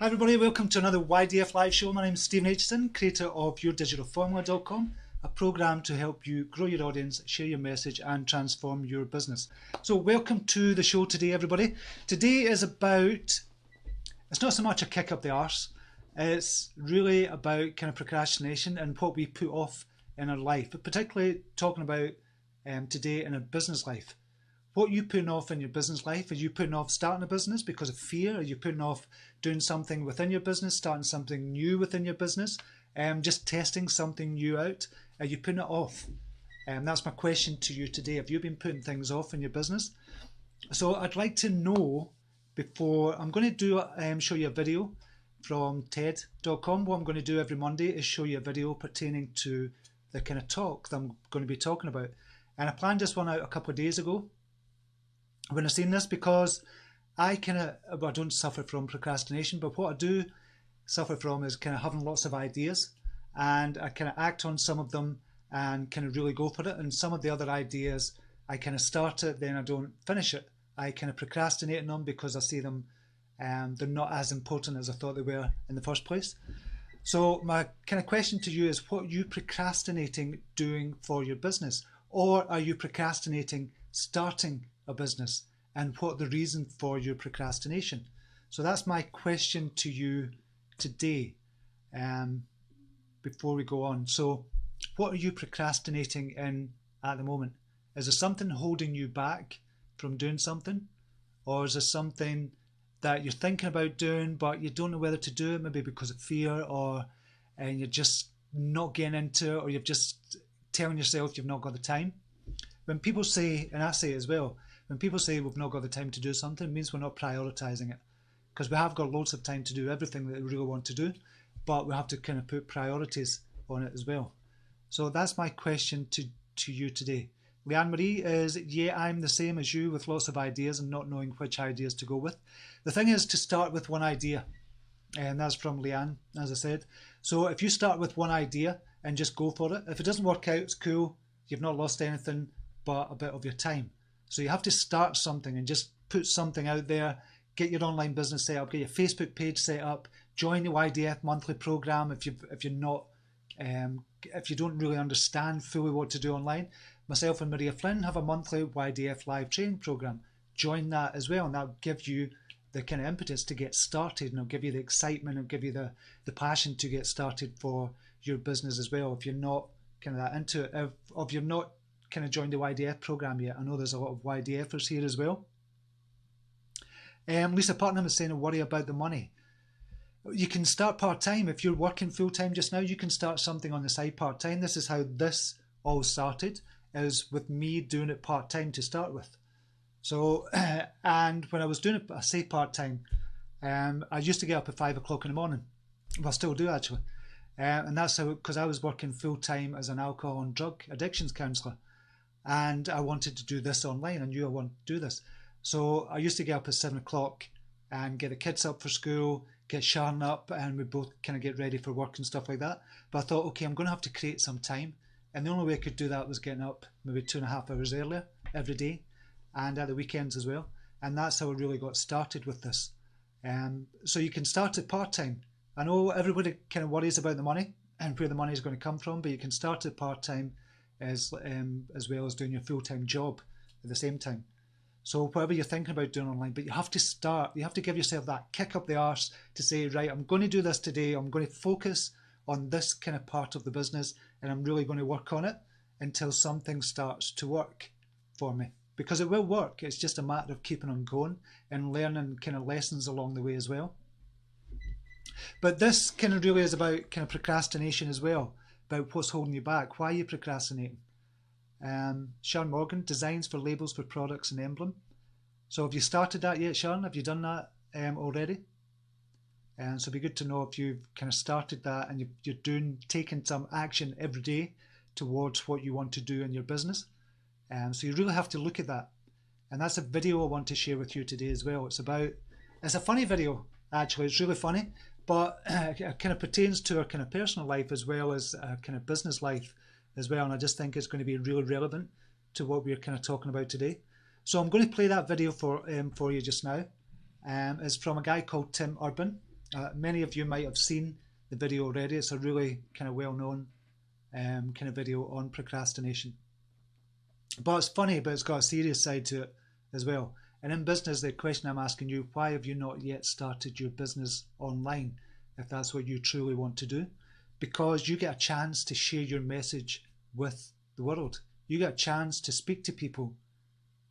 Hi everybody, welcome to another YDFLive show. My name is Stephen Aitchison, creator of YourDigitalFormula.com, a program to help you grow your audience, share your message and transform your business. So welcome to the show today everybody. Today is about, it's not so much a kick up the arse, it's really about kind of procrastination and what we put off in our life, but particularly talking about today in our business life. What are you putting off in your business life? Are you putting off starting a business because of fear? Are you putting off doing something within your business, starting something new within your business, just testing something new out? Are you putting it off? That's my question to you today. Have you been putting things off in your business? So I'd like to know before, I'm going to do show you a video from TED.com. What I'm going to do every Monday is show you a video pertaining to the kind of talk that I'm going to be talking about. And I planned this one out a couple of days ago when I seen this, because I don't suffer from procrastination, but what I do suffer from is kind of having lots of ideas, and I kind of act on some of them and kind of really go for it. And some of the other ideas, I kind of start it, then I don't finish it. I kind of procrastinate on them because I see them, they're not as important as I thought they were in the first place. So my kind of question to you is, what are you procrastinating doing for your business? Or are you procrastinating starting a business, and what the reason for your procrastination? So that's my question to you today, before we go on. So what are you procrastinating in at the moment? Is there something holding you back from doing something? Or is there something that you're thinking about doing but you don't know whether to do it, maybe because of fear, or and you're just not getting into it, or you're just telling yourself you've not got the time? When people say, and I say it as well, when people say we've not got the time to do something, it means we're not prioritizing it, because we have got loads of time to do everything that we really want to do, but we have to kind of put priorities on it as well. So that's my question to you today. Leanne Marie is, yeah, I'm the same as you, with lots of ideas and not knowing which ideas to go with. The thing is to start with one idea, and that's from Leanne, as I said. So if you start with one idea and just go for it, if it doesn't work out, it's cool. You've not lost anything but a bit of your time. So you have to start something and just put something out there. Get your online business set up, get your Facebook page set up, join the YDF monthly program if you're not, if you don't really understand fully what to do online. Myself and Maria Flynn have a monthly YDF live training program. Join that as well, and that'll give you the kind of impetus to get started, and it'll give you the excitement, it'll give you the passion to get started for your business as well. If you're not kind of that into it, if you're not kind of joined the YDF program yet, I know there's a lot of YDFers here as well. Lisa Putnam is saying, "I worry about the money." You can start part-time. If you're working full-time just now, you can start something on the side part-time. This is how this all started, is with me doing it part-time to start with. So, and when I was doing it, I say part-time, I used to get up at 5 o'clock in the morning. Well, I still do actually. And that's how, because I was working full-time as an alcohol and drug addictions counsellor, and I wanted to do this online. I knew I wanted to do this. So I used to get up at 7 o'clock and get the kids up for school, get Sharon up, and we both kind of get ready for work and stuff like that. But I thought, okay, I'm going to have to create some time. And the only way I could do that was getting up maybe 2.5 hours earlier every day, and at the weekends as well. And that's how I really got started with this. So you can start it part-time. I know everybody kind of worries about the money and where the money is going to come from, but you can start it part-time as well as doing your full-time job at the same time. So whatever you're thinking about doing online, but you have to start, you have to give yourself that kick up the arse to say, right, I'm going to do this today, I'm going to focus on this kind of part of the business, and I'm really going to work on it until something starts to work for me. Because it will work, it's just a matter of keeping on going and learning kind of lessons along the way as well. But this kind of really is about kind of procrastination as well, about what's holding you back. Why are you procrastinating? Sharon Morgan, designs for labels for products and emblem. So have you started that yet, Sharon? Have you done that already? And so it'd be good to know if you've kind of started that and you're taking some action every day towards what you want to do in your business. So you really have to look at that. And that's a video I want to share with you today as well. It's a funny video, actually. It's really funny, but it kind of pertains to our kind of personal life as well as kind of business life as well. And I just think it's going to be really relevant to what we're kind of talking about today. So I'm going to play that video for you just now. It's from a guy called Tim Urban. Many of you might have seen the video already. It's a really kind of well-known kind of video on procrastination. But it's funny, but it's got a serious side to it as well. And in business, the question I'm asking you, why have you not yet started your business online, if that's what you truly want to do? Because you get a chance to share your message with the world. You get a chance to speak to people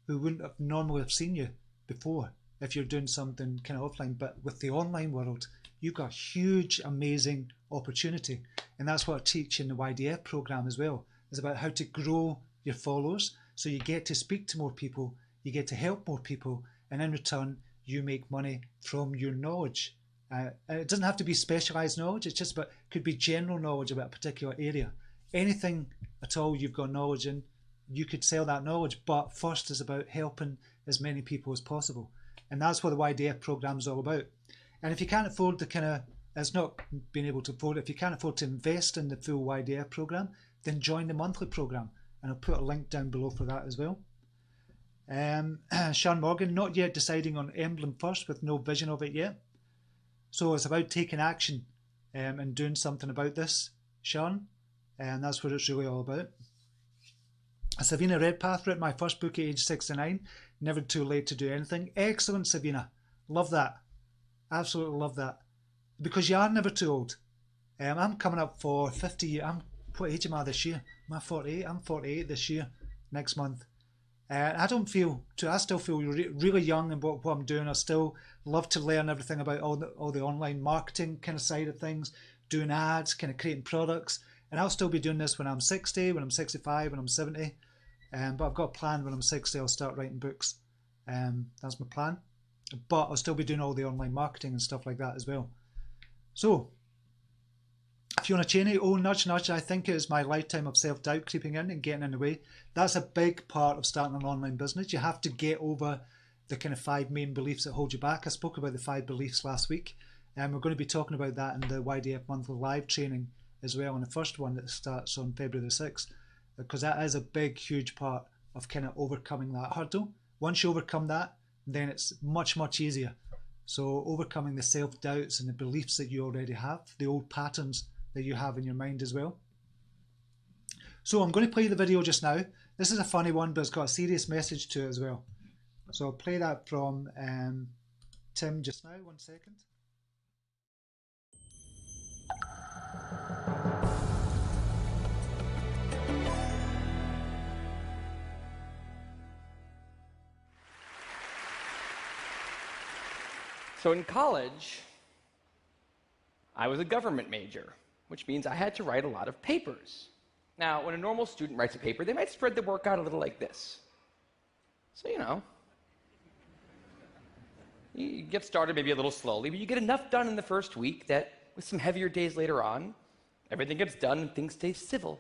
who wouldn't have normally have seen you before if you're doing something kind of offline. But with the online world, you've got a huge, amazing opportunity. And that's what I teach in the YDF program as well. It's about how to grow your followers so you get to speak to more people, you get to help more people, and in return, you make money from your knowledge. It doesn't have to be specialized knowledge, it's just about, could be general knowledge about a particular area. Anything at all you've got knowledge in, you could sell that knowledge, but first is about helping as many people as possible. And that's what the YDF program is all about. And if you can't afford the kind of, it's not being able to afford it, if you can't afford to invest in the full YDF program, then join the monthly program. And I'll put a link down below for that as well. Sean Morgan, not yet deciding on emblem first with no vision of it yet. So it's about taking action and doing something about this, Sean. And that's what it's really all about. Savina Redpath wrote my first book at age 69. Never too late to do anything. Excellent, Savina. Love that. Absolutely love that. Because you are never too old. I'm coming up for 50 years. What age am I this year? Am I 48? I'm 48 this year, next month. I don't feel, I still feel really young in what I'm doing. I still love to learn everything about all the online marketing kind of side of things, doing ads, kind of creating products. And I'll still be doing this when I'm 60, when I'm 65, when I'm 70. But I've got a plan when I'm 60, I'll start writing books. That's my plan. But I'll still be doing all the online marketing and stuff like that as well. So, if you want to change it, oh, nudge, nudge, I think it is my lifetime of self-doubt creeping in and getting in the way. That's a big part of starting an online business. You have to get over the kind of 5 main beliefs that hold you back. I spoke about the 5 beliefs last week, and we're going to be talking about that in the YDF monthly live training as well, and the first one that starts on February the 6th, because that is a big, huge part of kind of overcoming that hurdle. Once you overcome that, then it's much, much easier. So overcoming the self-doubts and the beliefs that you already have, the old patterns that you have in your mind as well. So I'm going to play the video just now. This is a funny one, but it's got a serious message to it as well. So I'll play that from Tim just now. 1 second. So in college, I was a government major, which means I had to write a lot of papers. Now, when a normal student writes a paper, they might spread the work out a little like this. So, you get started maybe a little slowly, but you get enough done in the first week that with some heavier days later on, everything gets done and things stay civil.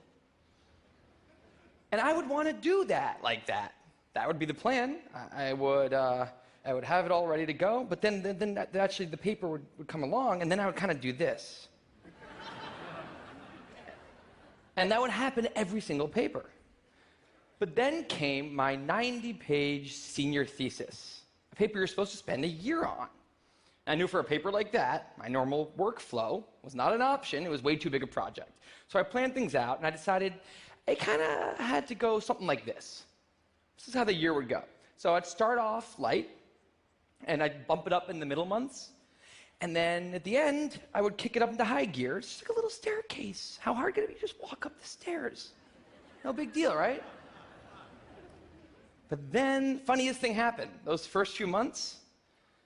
And I would want to do that like that. That would be the plan. I would have it all ready to go, but then actually the paper would come along, and then I would kind of do this. And that would happen every single paper. But then came my 90-page senior thesis, a paper you're supposed to spend a year on. I knew for a paper like that, my normal workflow was not an option. It was way too big a project. So I planned things out, and I decided it kind of had to go something like this. This is how the year would go. So I'd start off light, and I'd bump it up in the middle months. And then at the end, I would kick it up into high gear. It's just like a little staircase. How hard could it be? Just walk up the stairs. No big deal, right? But then, funniest thing happened. Those first few months,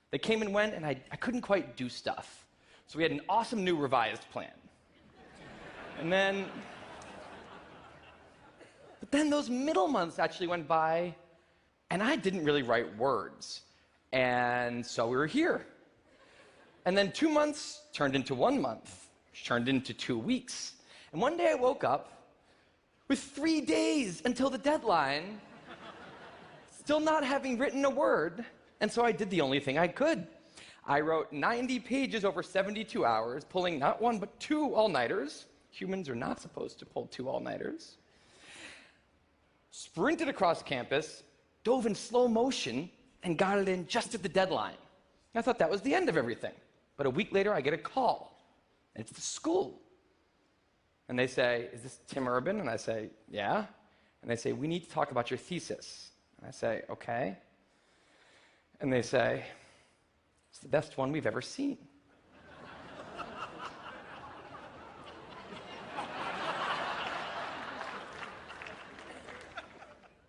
they came and went, and I couldn't quite do stuff. So we had an awesome new revised plan. But then those middle months actually went by, and I didn't really write words. And so we were here. And then 2 months turned into 1 month, which turned into 2 weeks. And one day I woke up with 3 days until the deadline, still not having written a word. And so I did the only thing I could. I wrote 90 pages over 72 hours, pulling not 1 but 2 all-nighters. Humans are not supposed to pull 2 all-nighters. Sprinted across campus, dove in slow motion, and got it in just at the deadline. I thought that was the end of everything. But a week later, I get a call, and it's the school. And they say, "Is this Tim Urban?" And I say, "Yeah." And they say, "We need to talk about your thesis." And I say, "Okay." And they say, "It's the best one we've ever seen."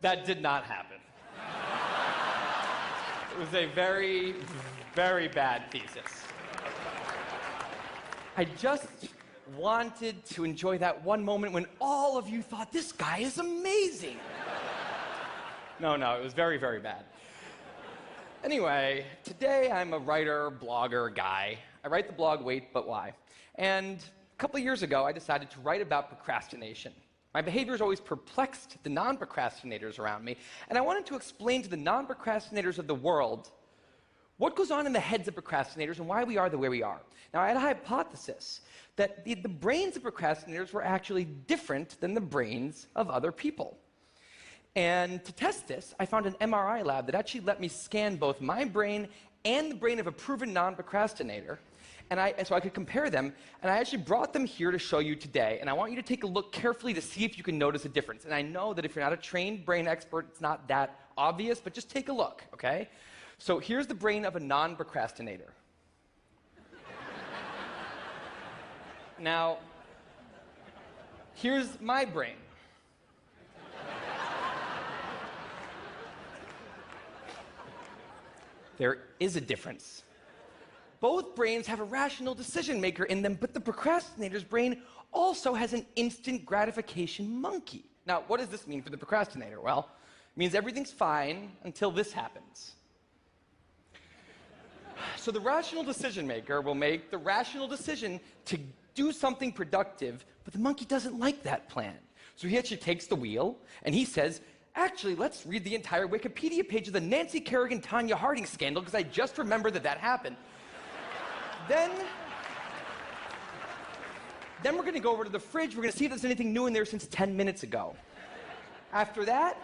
That did not happen. It was a very, very bad thesis. I just wanted to enjoy that one moment when all of you thought, "This guy is amazing." No, it was very, very bad. Anyway, today I'm a writer, blogger guy. I write the blog Wait, But Why? And a couple of years ago, I decided to write about procrastination. My behavior has always perplexed the non-procrastinators around me, and I wanted to explain to the non-procrastinators of the world what goes on in the heads of procrastinators and why we are the way we are. Now, I had a hypothesis that the brains of procrastinators were actually different than the brains of other people. And to test this, I found an MRI lab that actually let me scan both my brain and the brain of a proven non-procrastinator, so I could compare them, and I actually brought them here to show you today, and I want you to take a look carefully to see if you can notice a difference. And I know that if you're not a trained brain expert, it's not that obvious, but just take a look, okay? So here's the brain of a non-procrastinator. Now, here's my brain. There is a difference. Both brains have a rational decision maker in them, but the procrastinator's brain also has an instant gratification monkey. Now, what does this mean for the procrastinator? Well, it means everything's fine until this happens. So the rational decision maker will make the rational decision to do something productive, but the monkey doesn't like that plan. So he actually takes the wheel and he says, "Actually, let's read the entire Wikipedia page of the Nancy Kerrigan-Tanya Harding scandal, because I just remembered that happened." Then we're going to go over to the fridge. We're going to see if there's anything new in there since 10 minutes ago. After that,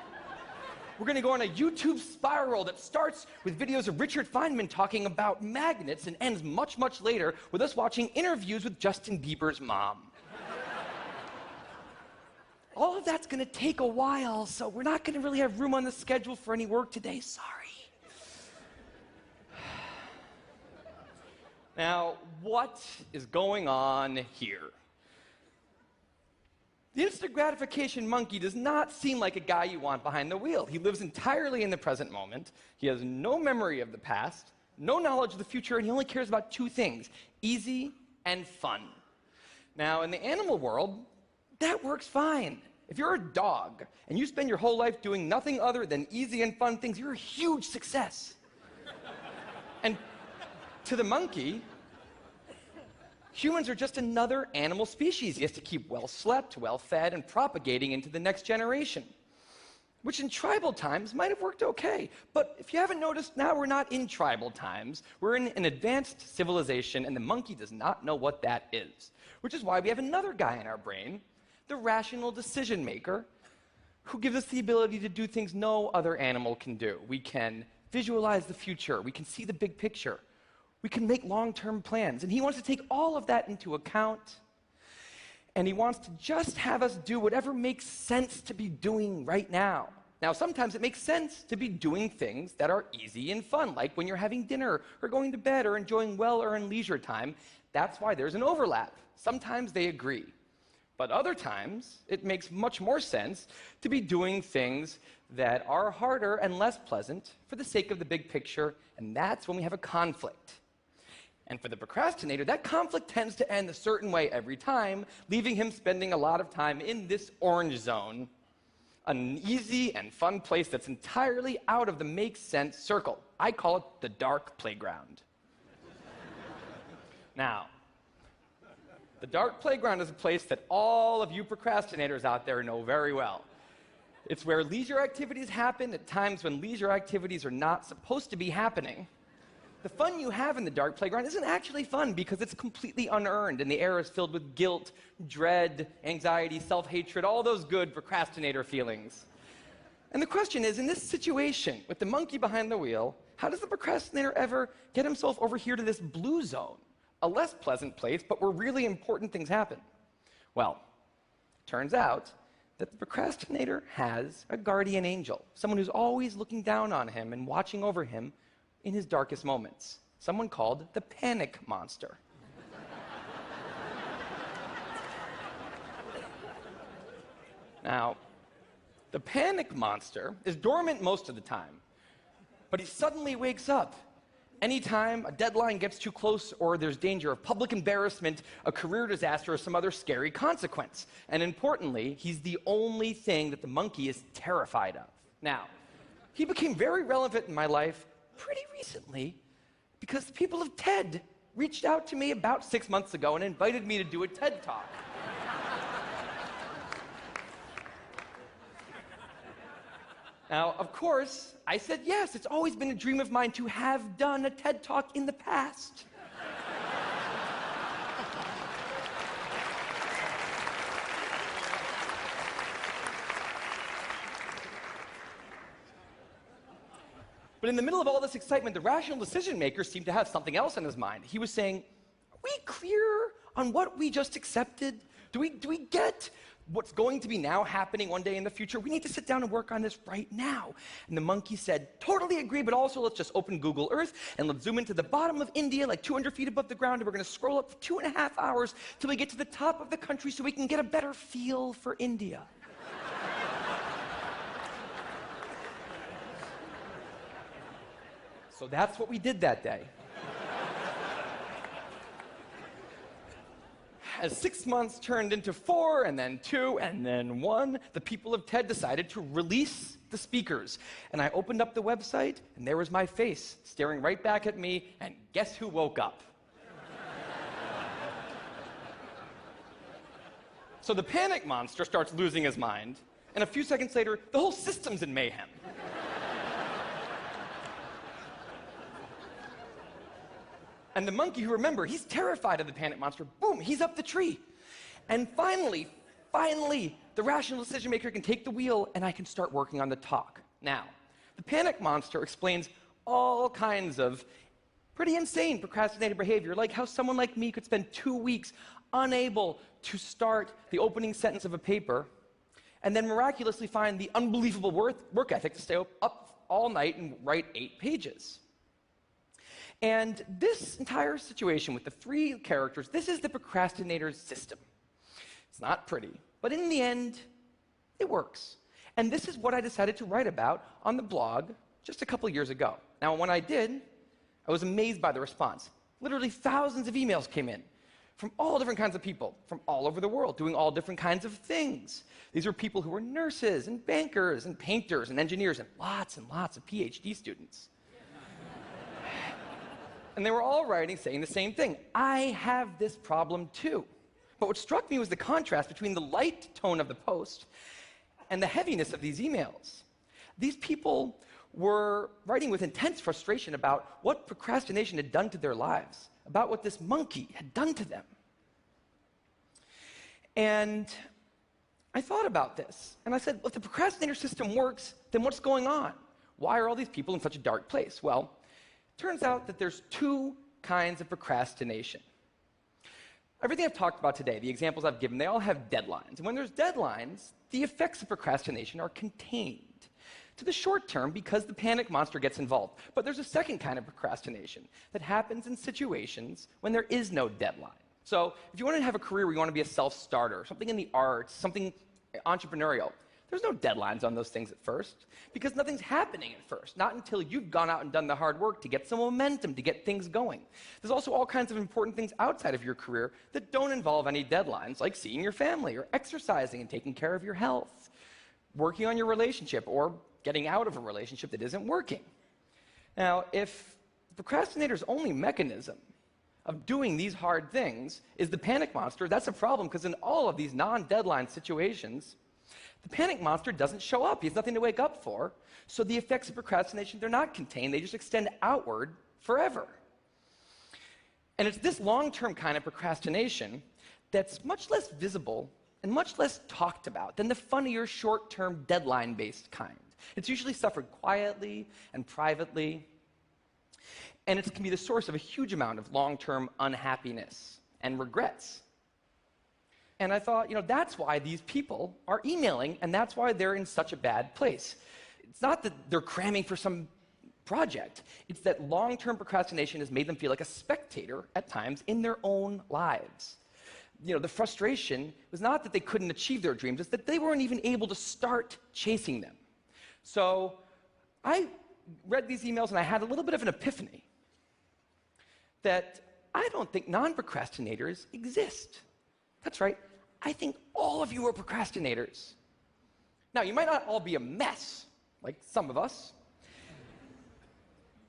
we're going to go on a YouTube spiral that starts with videos of Richard Feynman talking about magnets and ends much, much later with us watching interviews with Justin Bieber's mom. All of that's going to take a while, so we're not going to really have room on the schedule for any work today. Sorry. Now, what is going on here? The instant gratification monkey does not seem like a guy you want behind the wheel. He lives entirely in the present moment. He has no memory of the past, no knowledge of the future, and he only cares about two things: easy and fun. Now, in the animal world, that works fine. If you're a dog and you spend your whole life doing nothing other than easy and fun things, you're a huge success. And to the monkey, humans are just another animal species. He has to keep well slept, well fed, and propagating into the next generation, which in tribal times might have worked okay. But if you haven't noticed, now we're not in tribal times. We're in an advanced civilization, and the monkey does not know what that is, which is why we have another guy in our brain, the rational decision maker, who gives us the ability to do things no other animal can do. We can visualize the future. We can see the big picture. We can make long-term plans. And he wants to take all of that into account, and he wants to just have us do whatever makes sense to be doing right now. Now, sometimes it makes sense to be doing things that are easy and fun, like when you're having dinner or going to bed or enjoying well-earned leisure time. That's why there's an overlap. Sometimes they agree. But other times, it makes much more sense to be doing things that are harder and less pleasant for the sake of the big picture, and that's when we have a conflict. And for the procrastinator, that conflict tends to end a certain way every time, leaving him spending a lot of time in this orange zone, an easy and fun place that's entirely out of the make sense circle. I call it the dark playground. Now, the dark playground is a place that all of you procrastinators out there know very well. It's where leisure activities happen at times when leisure activities are not supposed to be happening. The fun you have in the dark playground isn't actually fun because it's completely unearned, and the air is filled with guilt, dread, anxiety, self-hatred, all those good procrastinator feelings. And the question is, in this situation, with the monkey behind the wheel, how does the procrastinator ever get himself over here to this blue zone, a less pleasant place, but where really important things happen? Well, turns out that the procrastinator has a guardian angel, someone who's always looking down on him and watching over him in his darkest moments, someone called the panic monster. Now, the panic monster is dormant most of the time, but he suddenly wakes up anytime a deadline gets too close or there's danger of public embarrassment, a career disaster, or some other scary consequence. And importantly, he's the only thing that the monkey is terrified of. Now, he became very relevant in my life pretty recently because the people of TED reached out to me about 6 months ago and invited me to do a TED Talk. Now, of course, I said yes. It's always been a dream of mine to have done a TED Talk in the past. But in the middle of all this excitement, the rational decision maker seemed to have something else on his mind. He was saying, are we clear on what we just accepted? Do we get what's going to be now happening one day in the future? We need to sit down and work on this right now. And the monkey said, totally agree, but also let's just open Google Earth and let's zoom into the bottom of India, like 200 feet above the ground, and we're going to scroll up for 2.5 hours till we get to the top of the country so we can get a better feel for India. So that's what we did that day. As 6 months turned into 4, and then 2, and then 1, the people of TED decided to release the speakers. And I opened up the website, and there was my face staring right back at me, and guess who woke up? So the panic monster starts losing his mind, and a few seconds later, the whole system's in mayhem. And the monkey, who, remember, he's terrified of the panic monster, boom, he's up the tree. And finally, the rational decision maker can take the wheel and I can start working on the talk. Now, the panic monster explains all kinds of pretty insane procrastinated behavior, like how someone like me could spend 2 weeks unable to start the opening sentence of a paper and then miraculously find the unbelievable work ethic to stay up all night and write 8 pages. And this entire situation with the 3 characters, this is the procrastinator's system. It's not pretty, but in the end, it works. And this is what I decided to write about on the blog just a couple years ago. Now, when I did, I was amazed by the response. Literally thousands of emails came in from all different kinds of people, from all over the world, doing all different kinds of things. These were people who were nurses and bankers and painters and engineers and lots of PhD students. And they were all writing, saying the same thing. I have this problem too. But what struck me was the contrast between the light tone of the post and the heaviness of these emails. These people were writing with intense frustration about what procrastination had done to their lives, about what this monkey had done to them. And I thought about this, and I said, well, if the procrastinator system works, then what's going on? Why are all these people in such a dark place? Well, turns out that there's 2 kinds of procrastination. Everything I've talked about today, the examples I've given, they all have deadlines. And when there's deadlines, the effects of procrastination are contained to the short term because the panic monster gets involved. But there's a second kind of procrastination that happens in situations when there is no deadline. So if you want to have a career where you want to be a self-starter, something in the arts, something entrepreneurial, there's no deadlines on those things at first because nothing's happening at first, not until you've gone out and done the hard work to get some momentum, to get things going. There's also all kinds of important things outside of your career that don't involve any deadlines, like seeing your family or exercising and taking care of your health, working on your relationship or getting out of a relationship that isn't working. Now, if the procrastinator's only mechanism of doing these hard things is the panic monster, that's a problem because in all of these non-deadline situations, the panic monster doesn't show up. He has nothing to wake up for. So the effects of procrastination, they're not contained. They just extend outward forever. And it's this long-term kind of procrastination that's much less visible and much less talked about than the funnier, short-term, deadline-based kind. It's usually suffered quietly and privately. And it can be the source of a huge amount of long-term unhappiness and regrets. And I thought, that's why these people are emailing, and that's why they're in such a bad place. It's not that they're cramming for some project. It's that long-term procrastination has made them feel like a spectator at times in their own lives. The frustration was not that they couldn't achieve their dreams, it's that they weren't even able to start chasing them. So I read these emails and I had a little bit of an epiphany that I don't think non-procrastinators exist. That's right, I think all of you are procrastinators. Now, you might not all be a mess, like some of us,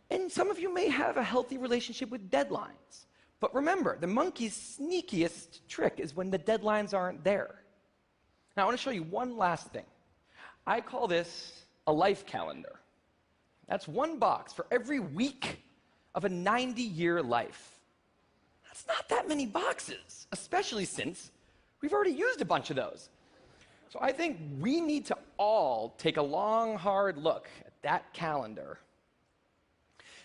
and some of you may have a healthy relationship with deadlines. But remember, the monkey's sneakiest trick is when the deadlines aren't there. Now, I want to show you one last thing. I call this a life calendar. That's one box for every week of a 90-year life. That's not that many boxes, especially since we've already used a bunch of those. So I think we need to all take a long, hard look at that calendar.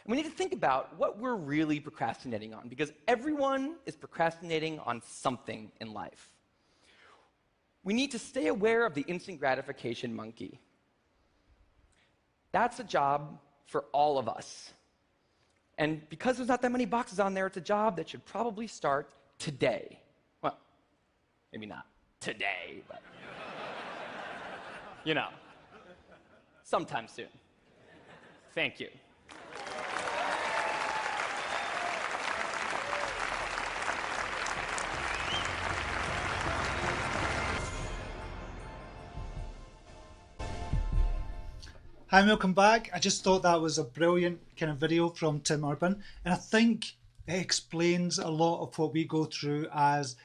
And we need to think about what we're really procrastinating on, because everyone is procrastinating on something in life. We need to stay aware of the instant gratification monkey. That's a job for all of us. And because there's not that many boxes on there, it's a job that should probably start today. Well, maybe not today, but sometime soon. Thank you. Hi and welcome back. I just thought that was a brilliant kind of video from Tim Urban, and I think it explains a lot of what we go through as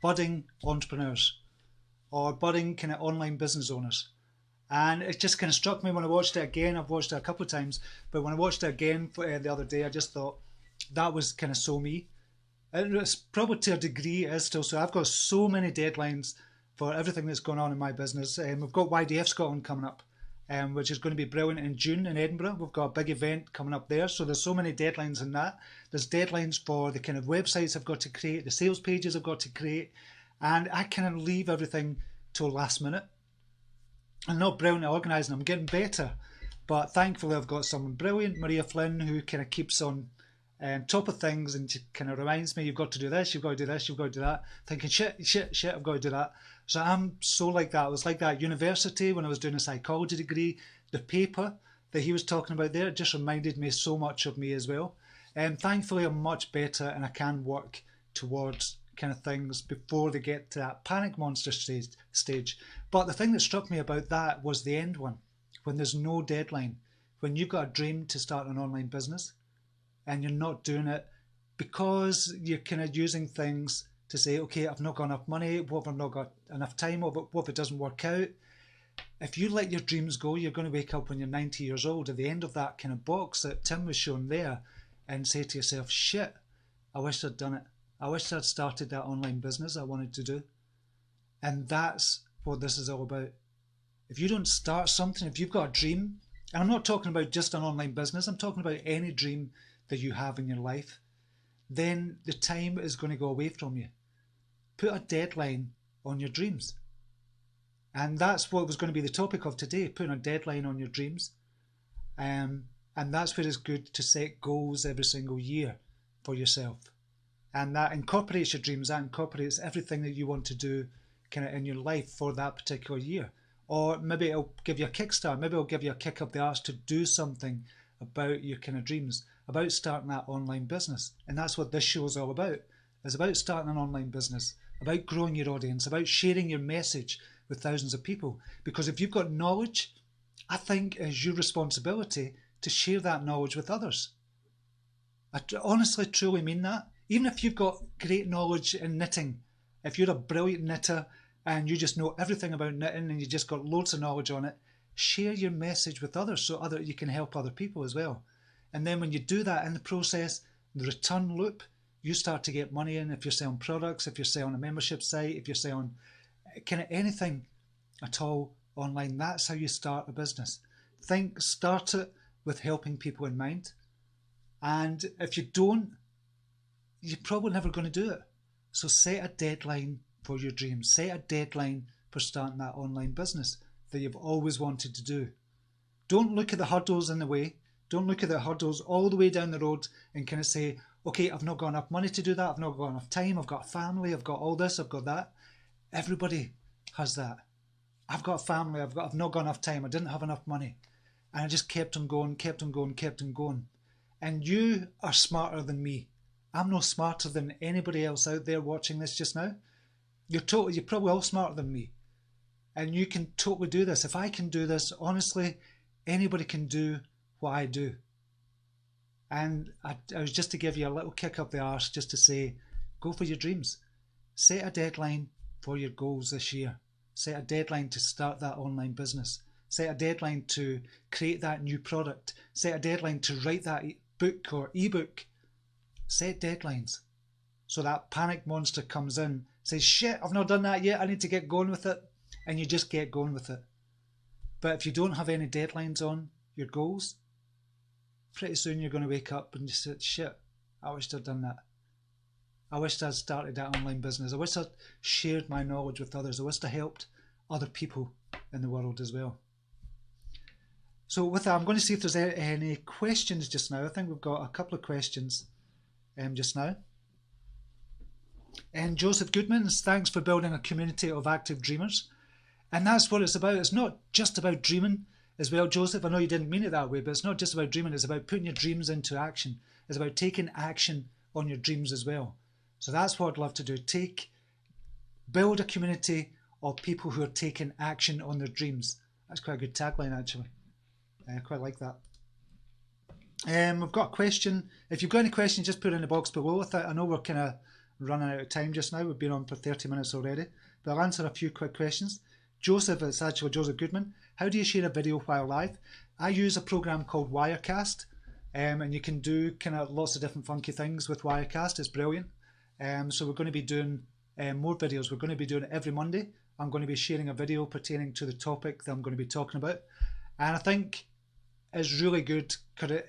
budding entrepreneurs or budding kind of online business owners. And it just kind of struck me when I watched it again. I've watched it a couple of times, but when I watched it again the other day, I just thought that was kind of so me. And it's probably to a degree it is still so. I've got so many deadlines for everything that's going on in my business. We've got YDF Scotland coming up, which is going to be brilliant in June in Edinburgh. We've got a big event coming up there, so there's so many deadlines in that. There's deadlines for the kind of websites I've got to create, the sales pages I've got to create, and I kind of leave everything till last minute. I'm not brilliant at organising, I'm getting better, but thankfully I've got someone brilliant, Maria Flynn, who kind of keeps on top of things and kind of reminds me, you've got to do this, you've got to do this, you've got to do that, thinking shit, I've got to do that. So I'm so like that. I was like that at university when I was doing a psychology degree. The paper that he was talking about there, it just reminded me so much of me as well. And thankfully I'm much better and I can work towards kind of things before they get to that panic monster stage. But the thing that struck me about that was the end one, when there's no deadline, when you've got a dream to start an online business and you're not doing it because you're kind of using things to say, okay, I've not got enough money, what if I've not got enough time, what if it doesn't work out? If you let your dreams go, you're going to wake up when you're 90 years old at the end of that kind of box that Tim was showing there and say to yourself, shit, I wish I'd done it. I wish I'd started that online business I wanted to do. And that's what this is all about. If you don't start something, if you've got a dream, and I'm not talking about just an online business, I'm talking about any dream that you have in your life, then the time is going to go away from you. Put a deadline on your dreams. And that's what was going to be the topic of today, putting a deadline on your dreams. And that's where it's good to set goals every single year for yourself. And that incorporates your dreams, that incorporates everything that you want to do kind of in your life for that particular year. Or maybe it'll give you a kickstart, maybe it'll give you a kick up the arse to do something about your kind of dreams, about starting that online business. And that's what this show is all about. It's about starting an online business, about growing your audience, about sharing your message with thousands of people. Because if you've got knowledge, I think it's your responsibility to share that knowledge with others. I honestly, truly mean that. Even if you've got great knowledge in knitting, if you're a brilliant knitter and you just know everything about knitting and you just got loads of knowledge on it, share your message with others so you can help other people as well. And then when you do that in the process, the return loop, you start to get money in if you're selling products, if you're selling a membership site, if you're selling kind of anything at all online. That's how you start a business. Start it with helping people in mind. And if you don't, you're probably never going to do it. So set a deadline for your dreams. Set a deadline for starting that online business that you've always wanted to do. Don't look at the hurdles in the way. Don't look at the hurdles all the way down the road and kind of say, okay, I've not got enough money to do that. I've not got enough time. I've got a family. I've got all this. I've got that. Everybody has that. I've got a family. I've not got enough time. I didn't have enough money. And I just kept on going, kept on going, kept on going. And you are smarter than me. I'm no smarter than anybody else out there watching this just now. You're probably all smarter than me. And you can totally do this. If I can do this, honestly, anybody can do what I do. And I was just to give you a little kick up the arse, just to say, go for your dreams. Set a deadline for your goals this year. Set a deadline to start that online business. Set a deadline to create that new product. Set a deadline to write that book or ebook. Set deadlines. So that panic monster comes in, says, shit, I've not done that yet. I need to get going with it. And you just get going with it. But if you don't have any deadlines on your goals, pretty soon you're going to wake up and just say, shit, I wish I'd done that. I wish I'd started that online business. I wish I'd shared my knowledge with others. I wish I helped other people in the world as well. So with that, I'm going to see if there's any questions just now. I think we've got a couple of questions just now. And Joseph Goodman, thanks for building a community of active dreamers. And that's what it's about. It's not just about dreaming as well, Joseph. I know you didn't mean it that way, but it's not just about dreaming. It's about putting your dreams into action. It's about taking action on your dreams as well. So that's what I'd love to do. Build a community of people who are taking action on their dreams. That's quite a good tagline, actually. I quite like that. We've got a question. If you've got any questions, just put it in the box below. I know we're kind of running out of time just now. We've been on for 30 minutes already. But I'll answer a few quick questions. Joseph, it's actually Joseph Goodman. How do you share a video while live? I use a program called Wirecast, and you can do kind of lots of different funky things with Wirecast. It's brilliant. So we're going to be doing more videos. We're going to be doing it every Monday. I'm going to be sharing a video pertaining to the topic that I'm going to be talking about. And I think it's really good because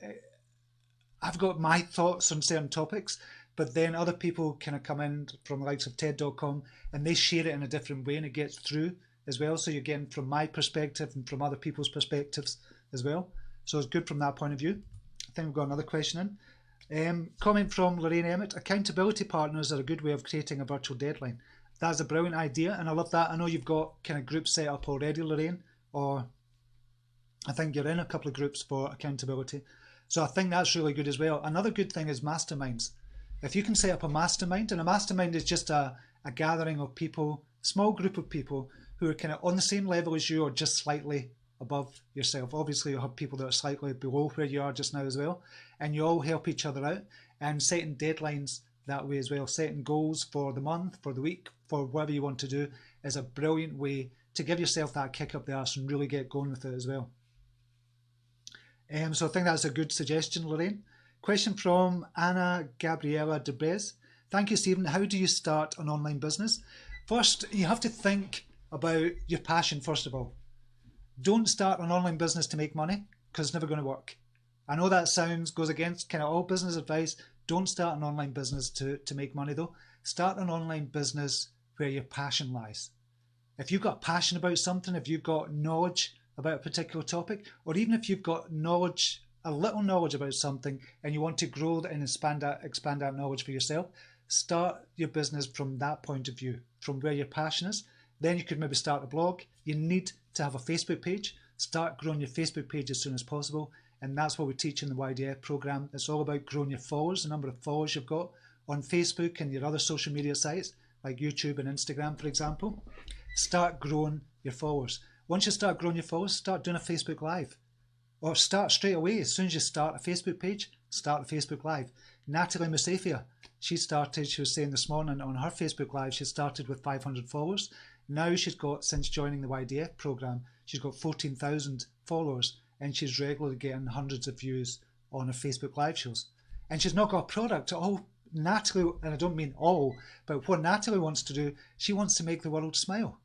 I've got my thoughts on certain topics, but then other people kind of come in from the likes of TED.com and they share it in a different way and it gets through as well. So you're getting from my perspective and from other people's perspectives as well. So it's good from that point of view. I think we've got another question in. Comment from Lorraine Emmett. Accountability partners are a good way of creating a virtual deadline. That's a brilliant idea and I love that. I know you've got kind of groups set up already, Lorraine, or I think you're in a couple of groups for accountability. So I think that's really good as well. Another good thing is masterminds. If you can set up a mastermind, and a mastermind is just a gathering of people, small group of people who are kind of on the same level as you or just slightly above yourself. Obviously you'll have people that are slightly below where you are just now as well. And you all help each other out and setting deadlines that way as well. Setting goals for the month, for the week, for whatever you want to do is a brilliant way to give yourself that kick up the arse and really get going with it as well. So I think that's a good suggestion, Lorraine. Question from Anna Gabriela Debrez. Thank you, Stephen. How do you start an online business? First, you have to think about your passion, first of all. Don't start an online business to make money because it's never going to work. I know that goes against kind of all business advice. Don't start an online business to make money though. Start an online business where your passion lies. If you've got passion about something, if you've got knowledge about a particular topic, or even if you've got knowledge, a little knowledge about something and you want to grow and expand that knowledge for yourself, start your business from that point of view, from where your passion is. Then you could maybe start a blog. You need to have a Facebook page. Start growing your Facebook page as soon as possible. And that's what we teach in the YDF program. It's all about growing your followers, the number of followers you've got on Facebook and your other social media sites like YouTube and Instagram, for example. Start growing your followers. Once you start growing your followers, start doing a Facebook Live. Or start straight away. As soon as you start a Facebook page, start a Facebook Live. Natalie Musafia, she was saying this morning on her Facebook Live, she started with 500 followers. Now she's got, since joining the YDF program, she's got 14,000 followers and she's regularly getting hundreds of views on her Facebook Live shows. And she's not got a product. All Natalie, and I don't mean all, but what Natalie wants to do, she wants to make the world smile.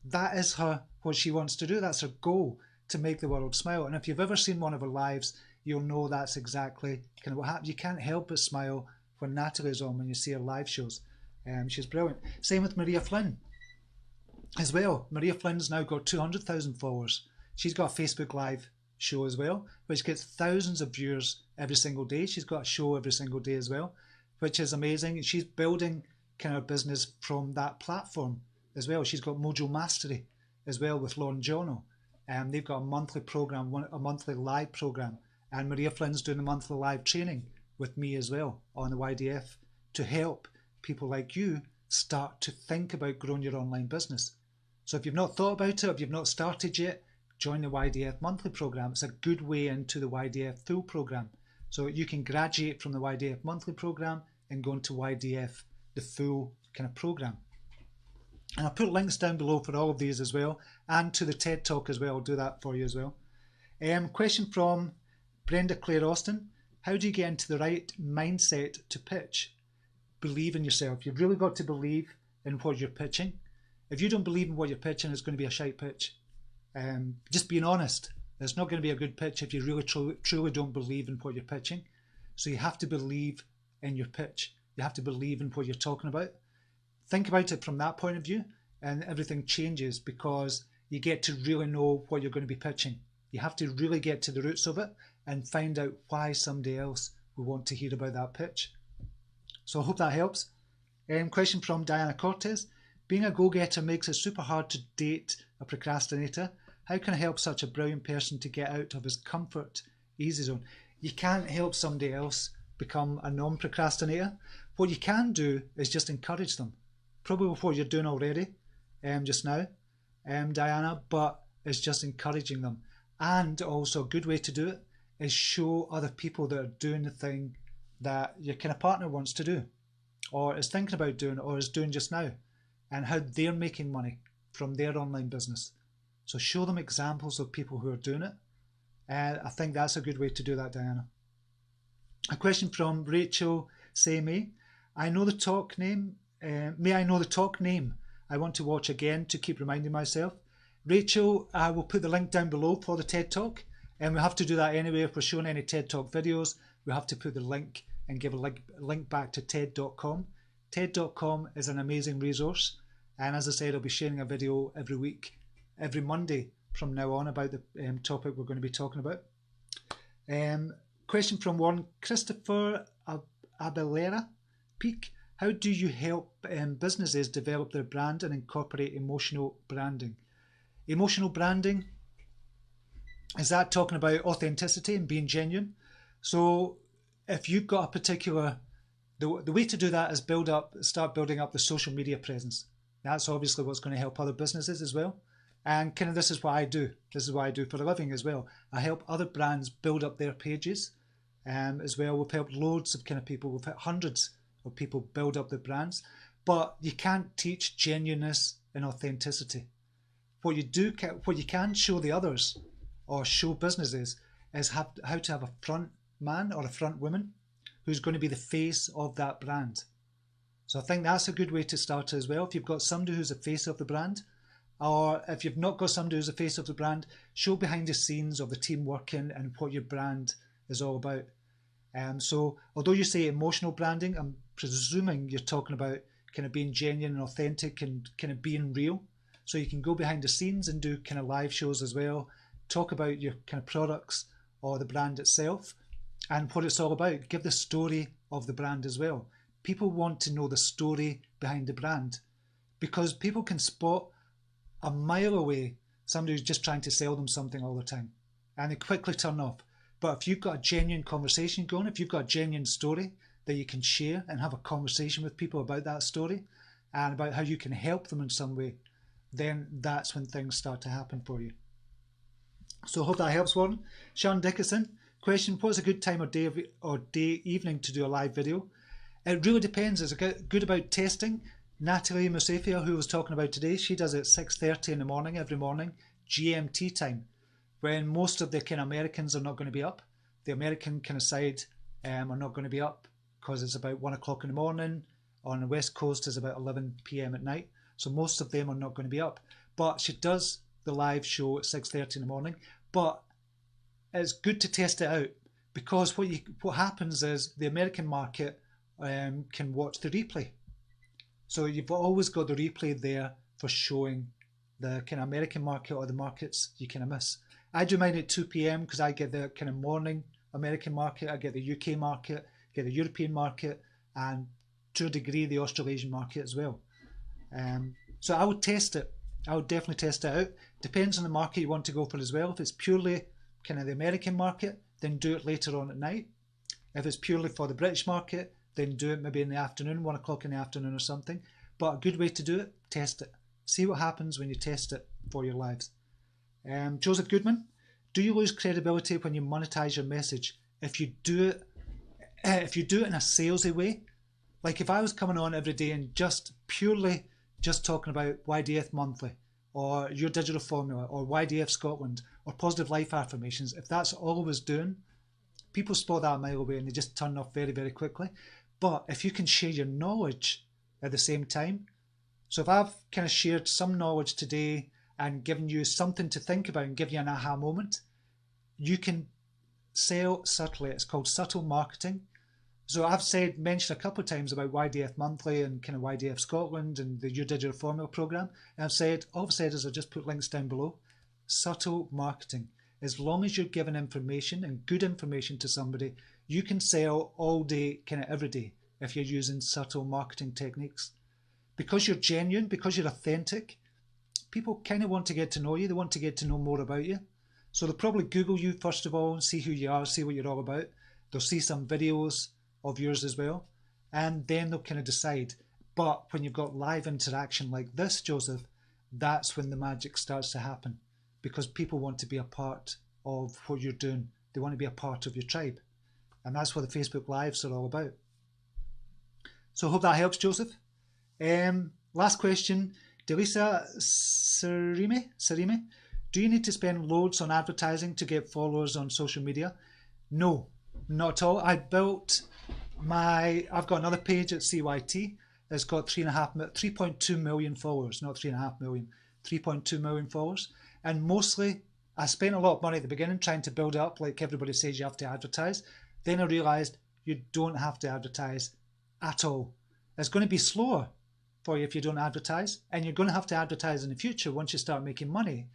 That is what she wants to do. That's her goal, to make the world smile. And if you've ever seen one of her lives, you'll know that's exactly kind of what happens. You can't help but smile when Natalie's on when you see her live shows. She's brilliant. Same with Maria Flynn as well. Maria Flynn's now got 200,000 followers. She's got a Facebook Live show as well, which gets thousands of viewers every single day. She's got a show every single day as well, which is amazing. She's building kind of business from that platform as well. She's got Mojo Mastery as well with Lauren Jono. They've got a monthly program, a monthly live program, and Maria Flynn's doing a monthly live training with me as well on the YDF to help people like you start to think about growing your online business. So if you've not thought about it, if you've not started yet, join the YDF monthly program. It's a good way into the YDF full program. So you can graduate from the YDF monthly program and go into YDF, the full kind of program. And I'll put links down below for all of these as well, and to the TED Talk as well. I'll do that for you as well. Question from Brenda Claire Austin. How do you get into the right mindset to pitch? Believe in yourself. You've really got to believe in what you're pitching. If you don't believe in what you're pitching, it's going to be a shite pitch. Just being honest, it's not going to be a good pitch if you really truly don't believe in what you're pitching. So you have to believe in your pitch. You have to believe in what you're talking about. Think about it from that point of view, and everything changes because you get to really know what you're going to be pitching. You have to really get to the roots of it and find out why somebody else will want to hear about that pitch. So I hope that helps. Question from Diana Cortez. Being a go-getter makes it super hard to date a procrastinator. How can I help such a brilliant person to get out of his comfort easy zone? You can't help somebody else become a non-procrastinator. What you can do is just encourage them. Probably what you're doing already just now, Diana, but it's just encouraging them. And also a good way to do it is show other people that are doing the thing that your kind of partner wants to do, or is thinking about doing, or is doing just now, and how they're making money from their online business. So show them examples of people who are doing it. I think that's a good way to do that, Diana. A question from Rachel Samey. I know the talk name. May I know the talk name? I want to watch again to keep reminding myself. Rachel, I will put the link down below for the TED Talk, and we have to do that anyway. If we're showing any TED Talk videos, we have to put the link and give a link back to TED.com. TED.com is an amazing resource, and as I said, I'll be sharing a video every week, every Monday from now on about the topic we're going to be talking about. Question from one Christopher Abelera Peak. How do you help businesses develop their brand and incorporate emotional branding? Emotional branding, is that talking about authenticity and being genuine? So if you've got a particular, the way to do that is start building up the social media presence. That's obviously what's going to help other businesses as well. And kind of this is what I do. This is what I do for a living as well. I help other brands build up their pages as well. We've helped loads of kind of people. We've helped hundreds of people build up their brands. But you can't teach genuineness and authenticity. What you can show the others or show businesses is how to have a front man or a front woman who's going to be the face of that brand. So I think that's a good way to start as well. If you've got somebody who's the face of the brand, or if you've not got somebody who's the face of the brand, show behind the scenes of the team working and what your brand is all about. So although you say emotional branding, I'm presuming you're talking about kind of being genuine and authentic and kind of being real. So you can go behind the scenes and do kind of live shows as well, talk about your kind of products or the brand itself and what it's all about. Give the story of the brand as well. People want to know the story behind the brand because people can spot a mile away somebody who's just trying to sell them something all the time and they quickly turn off. But if you've got a genuine conversation going, if you've got a genuine story that you can share and have a conversation with people about that story and about how you can help them in some way, then that's when things start to happen for you. So I hope that helps, Warren. Sean Dickinson, question, what's a good time or day evening to do a live video? It really depends. It's good about testing. Natalie Musafia, who was talking about today, she does it at 6:30 in the morning, every morning, GMT time, when most of the kind of Americans are not going to be up. The American kind of side are not going to be up because it's about 1 o'clock in the morning. On the West Coast is about 11 p.m. at night. So most of them are not going to be up. But she does the live show at 6:30 in the morning. But it's good to test it out because what happens is the American market can watch the replay. So you've always got the replay there for showing the kind of American market or the markets you kind of miss. I do mine at 2 p.m. because I get the kind of morning American market, I get the UK market, get the European market, and to a degree the Australasian market as well. So I would test it. I would definitely test it out. Depends on the market you want to go for as well. If it's purely kind of the American market, then do it later on at night. If it's purely for the British market, then do it maybe in the afternoon, 1 o'clock in the afternoon or something. But a good way to do it, test it. See what happens when you test it for your lives. Joseph Goodman, do you lose credibility when you monetize your message? If you do it in a salesy way, like if I was coming on every day and just talking about YDF Monthly or Your Digital Formula or YDF Scotland or Positive Life Affirmations, if that's all I was doing, people spot that a mile away and they just turn off very, very quickly. But if you can share your knowledge at the same time, so if I've kind of shared some knowledge today and given you something to think about and give you an aha moment, you can sell subtly. It's called subtle marketing. So I've mentioned a couple of times about YDF Monthly and kind of YDF Scotland and the Your Digital Formula program. And all I've said is I've just put links down below. Subtle marketing. As long as you're giving information and good information to somebody, you can sell all day, kind of every day, if you're using subtle marketing techniques. Because you're genuine, because you're authentic, people kind of want to get to know you. They want to get to know more about you. So they'll probably Google you first of all and see who you are, see what you're all about. They'll see some videos of yours as well, and then they'll kind of decide. But when you've got live interaction like this, Joseph, that's when the magic starts to happen, because people want to be a part of what you're doing. They want to be a part of your tribe, and that's what the Facebook Lives are all about. So I hope that helps, Joseph. Last question, Delisa Sarime, do you need to spend loads on advertising to get followers on social media? No, not at all. I've got another page at CYT that's got 3.2 million followers, not 3.5 million, 3.2 million followers. And mostly I spent a lot of money at the beginning trying to build up, like everybody says you have to advertise. Then I realized you don't have to advertise at all. It's going to be slower for you if you don't advertise, and you're going to have to advertise in the future once you start making money,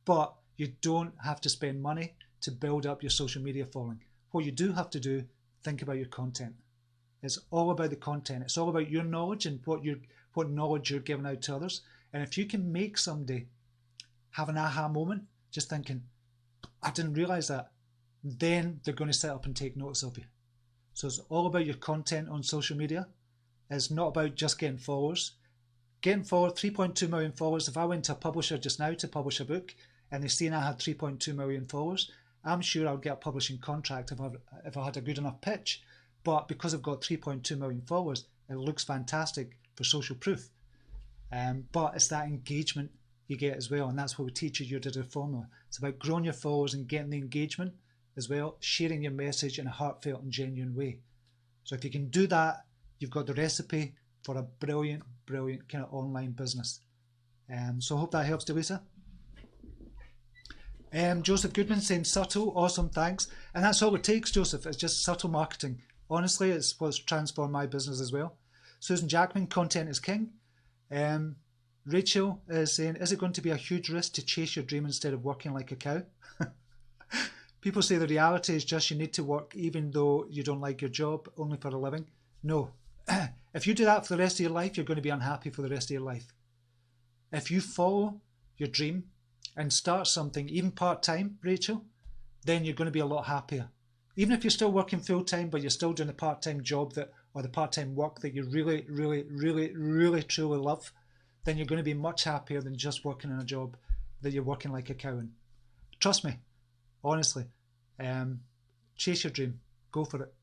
but you don't have to spend money to build up your social media following. What you do have to do, think about your content. It's all about the content. It's all about your knowledge and what knowledge you're giving out to others. And if you can make somebody have an aha moment, just thinking, I didn't realize that, then they're going to sit up and take notice of you. So it's all about your content on social media. It's not about just getting followers. Getting followers, 3.2 million followers. If I went to a publisher just now to publish a book and they seen I had 3.2 million followers, I'm sure I would get a publishing contract if I had a good enough pitch. But because I've got 3.2 million followers, it looks fantastic for social proof. But it's that engagement you get as well, and that's what we teach you Your Digital Formula. It's about growing your followers and getting the engagement as well, sharing your message in a heartfelt and genuine way. So if you can do that, you've got the recipe for a brilliant, brilliant kind of online business. So I hope that helps, Delisa. Joseph Goodman saying subtle, awesome, thanks. And that's all it takes, Joseph. It's just subtle marketing. Honestly, it's what's transformed my business as well. Susan Jackman, content is king. Rachel is saying, is it going to be a huge risk to chase your dream instead of working like a cow? People say the reality is just you need to work even though you don't like your job, only for a living. No. If you do that for the rest of your life, you're going to be unhappy for the rest of your life. If you follow your dream and start something, even part-time, Rachel, then you're going to be a lot happier. Even if you're still working full-time, but you're still doing a part-time job or the part-time work that you really, really, really, really, truly love, then you're going to be much happier than just working in a job that you're working like a cow in. Trust me, honestly, chase your dream, go for it.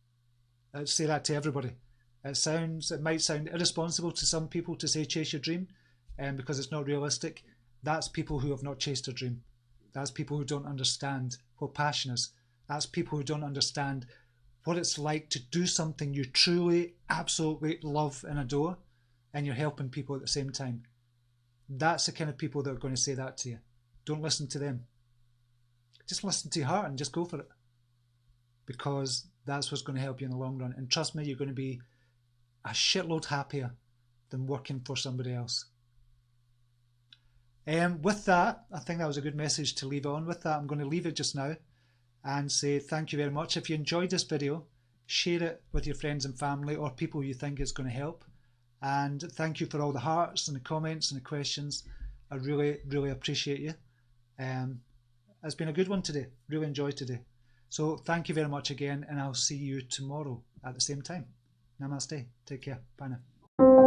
I say that to everybody. It might sound irresponsible to some people to say chase your dream, because it's not realistic. That's people who have not chased their dream. That's people who don't understand what passion is. That's people who don't understand what it's like to do something you truly, absolutely love and adore, and you're helping people at the same time. That's the kind of people that are going to say that to you. Don't listen to them. Just listen to your heart and just go for it. because that's what's going to help you in the long run. And trust me, you're going to be a shitload happier than working for somebody else. With that, I think that was a good message to leave on. With that, I'm going to leave it just now and say thank you very much. If you enjoyed this video, share it with your friends and family or people you think is going to help. And thank you for all the hearts and the comments and the questions. I really, really appreciate you. It's been a good one today. Really enjoyed today. So thank you very much again, and I'll see you tomorrow at the same time. Namaste. Take care. Bye now.